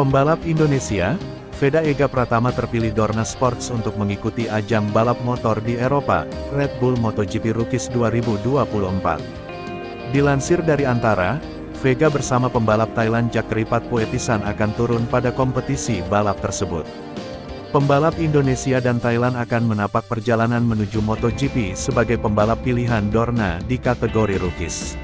Pembalap Indonesia, Veda Ega Pratama terpilih Dorna Sports untuk mengikuti ajang balap motor di Eropa, Red Bull MotoGP Rookies 2024. Dilansir dari Antara, Vega bersama pembalap Thailand Jackeripat Poetisan akan turun pada kompetisi balap tersebut. Pembalap Indonesia dan Thailand akan menapak perjalanan menuju MotoGP sebagai pembalap pilihan Dorna di kategori Rookies.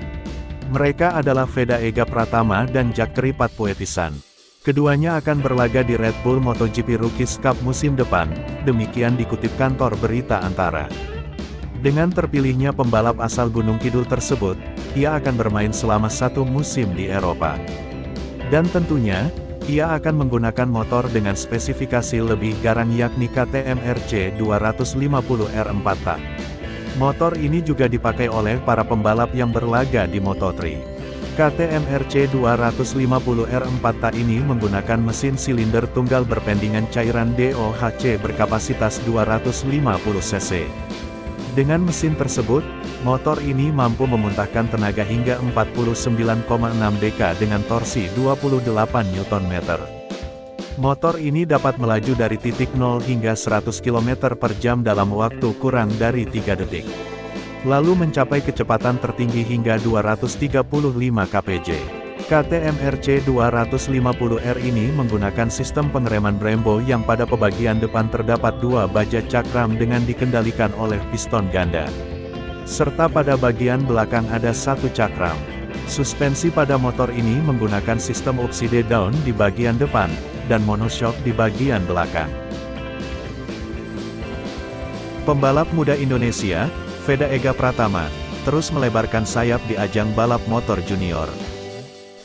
Mereka adalah Veda Ega Pratama dan Jackeripat Poetisan. Keduanya akan berlaga di Red Bull MotoGP Rookies Cup musim depan, demikian dikutip kantor berita Antara. Dengan terpilihnya pembalap asal Gunung Kidul tersebut, ia akan bermain selama 1 musim di Eropa. Dan tentunya, ia akan menggunakan motor dengan spesifikasi lebih garang yakni KTM RC 250 R4 tak. Motor ini juga dipakai oleh para pembalap yang berlaga di Moto3. KTM RC 250 R4 tak ini menggunakan mesin silinder tunggal berpendingan cairan DOHC berkapasitas 250 cc. Dengan mesin tersebut, motor ini mampu memuntahkan tenaga hingga 49,6 dk dengan torsi 28 Nm. Motor ini dapat melaju dari titik 0 hingga 100 km per jam dalam waktu kurang dari 3 detik. Lalu mencapai kecepatan tertinggi hingga 235 kpj. KTM RC 250R ini menggunakan sistem pengereman Brembo yang pada pembagian depan terdapat 2 baja cakram dengan dikendalikan oleh piston ganda. Serta pada bagian belakang ada 1 cakram. Suspensi pada motor ini menggunakan sistem upside down di bagian depan, dan monoshock di bagian belakang. Pembalap muda Indonesia, Veda Ega Pratama, terus melebarkan sayap di ajang balap motor junior.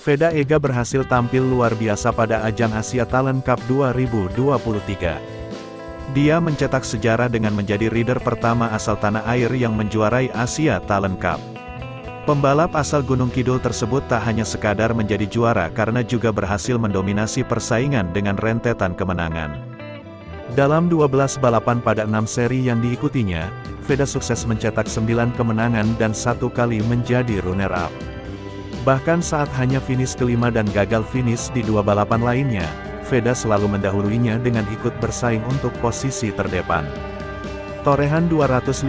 Veda Ega berhasil tampil luar biasa pada ajang Asia Talent Cup 2023. Dia mencetak sejarah dengan menjadi rider pertama asal tanah air yang menjuarai Asia Talent Cup. Pembalap asal Gunung Kidul tersebut tak hanya sekadar menjadi juara karena juga berhasil mendominasi persaingan dengan rentetan kemenangan. Dalam 12 balapan pada 6 seri yang diikutinya, Veda sukses mencetak 9 kemenangan dan 1 kali menjadi runner-up. Bahkan saat hanya finish kelima dan gagal finish di 2 balapan lainnya, Veda selalu mendahuluinya dengan ikut bersaing untuk posisi terdepan. Torehan 256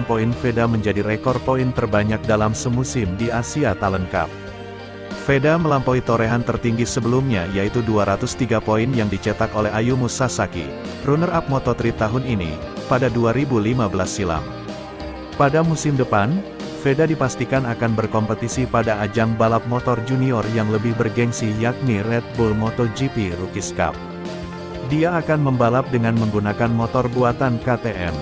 poin Veda menjadi rekor poin terbanyak dalam semusim di Asia Talent Cup. Veda melampaui torehan tertinggi sebelumnya yaitu 203 poin yang dicetak oleh Ayumu Sasaki, runner-up Moto3 tahun ini, pada 2015 silam. Pada musim depan, Veda dipastikan akan berkompetisi pada ajang balap motor junior yang lebih bergengsi yakni Red Bull MotoGP Rookies Cup. Dia akan membalap dengan menggunakan motor buatan KTM.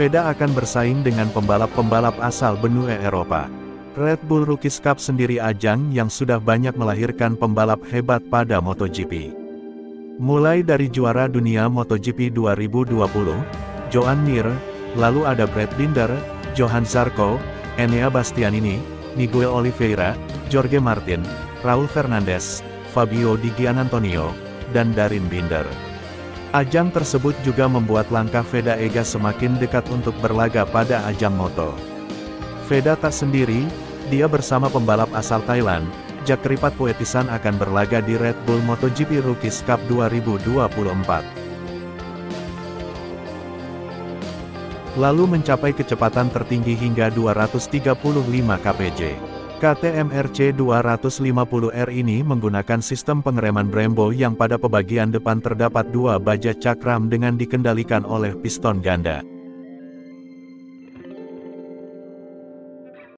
Veda akan bersaing dengan pembalap-pembalap asal benua Eropa. Red Bull Rookies Cup sendiri ajang yang sudah banyak melahirkan pembalap hebat pada MotoGP. Mulai dari juara dunia MotoGP 2020, Joan Mir, lalu ada Brad Binder, Johan Zarco, Enea Bastianini, Miguel Oliveira, Jorge Martin, Raul Fernandez, Fabio Di Gianantonio, dan Darin Binder. Ajang tersebut juga membuat langkah Veda Ega semakin dekat untuk berlaga pada ajang moto. Veda tak sendiri, dia bersama pembalap asal Thailand, Jackeripat Poetisan akan berlaga di Red Bull MotoGP Rookies Cup 2024. Lalu mencapai kecepatan tertinggi hingga 235 kpj. KTM RC 250R ini menggunakan sistem pengereman Brembo yang pada pembagian depan terdapat 2 baja cakram dengan dikendalikan oleh piston ganda.